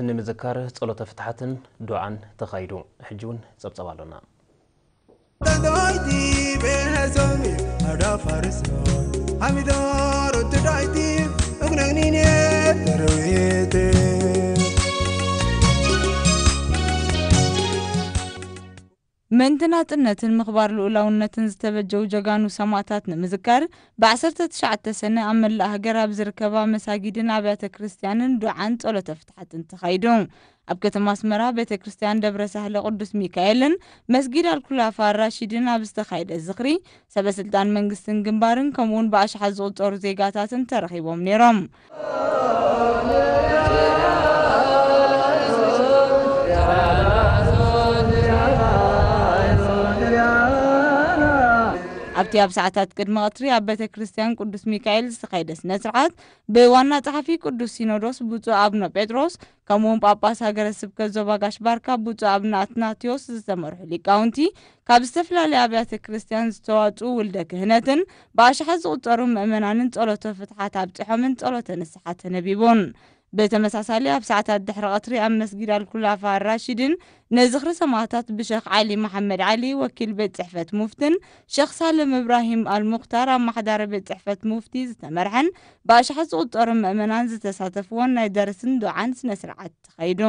ንመዘካር ጸሎተ ፍትሓትን ዱዓን ተኻይዱ ሕጂውን ጸብጸባሉና ዳይዲ በነሶሚ አዳፋርስ ሐሚዶር ዳይዲ እግነግኒኔ ተረዌቴ መንተናጥነትን ምኽባር ልኡላውነትን ዝተበጀው ጀጋኑ ሰማዕታት ንምዝካር ብ19 ሰነ ኣብ መላእ ሃገር ኣብ ዝርከባ መሳጊድን ኣብያተ ክርስቲያንን ዱዓን ጸሎተ ፍትሓትን ተኻይዱ ኣብ ከተማ አስመራ ቤተ ክርስቲያን ደብረ ሳህለ ቅዱስ ሚካኤልን መስጊድ አልኩላፋ ራሺድን ኣብ ዝተኻይደ ዝኽሪ ሰበስልጣን መንግስትን ግንባርን ከምኡን በአሽሓት ዝቁጠሩ ዜጋታትን ተረኺቦም ነይሮም ኣብቲ ኣብ ሰዓታት ቅድመ ቀትሪ ኣብ ቤተ ክርስቲያን ቅዱስ ሚካኤል ዝተኻይደ ስነ ስርዓት ብዋና ጸሓፊ ቅዱስ ሲኖዶስ ብፁዕ አቡነ ጴጥሮስ ከምኡን ጳጳስ ሃገረ ስብከት ዞባ ጋሽ ባርካ ብፁዕ አቡነ አትናቴዎስ ዝተመርሑ ሊቃውንቲ ካብ ዝተፈላለዩ ኣብያተ ክርስቲያን ዝተዋጹ ውልደ ክህነትን በአሽሓት ዝቁጠሩ ምእመናንን ጸሎተ ፍትሓት ኣብጽሖምን ጸሎተ ንስሓ ተነቢቦን በተመሳሳሊ ኣብ ሰዓታት ድሕረ ቀትሪ ኣብ መስጊድ አልኩላፋ ራሺድን ነዝኽሪ ሰማዕታት ብሼኽ ዓሊ መሐመድ ዓሊ ወኪል ቤት ጽሕፈት ሙፍትን ሼኽ ሳለም ኢብራሂም አልሙኽታር ኣብ ማሕደረ ቤት ጽሕፈት ሙፍቲ ዝተመርሐን በአሽሓት ዝቁጠሩ ምእመናን ዝተሳተፍዎን ናይ ደርስን ዱዓን ስነ ስርዓት ተኻይዱ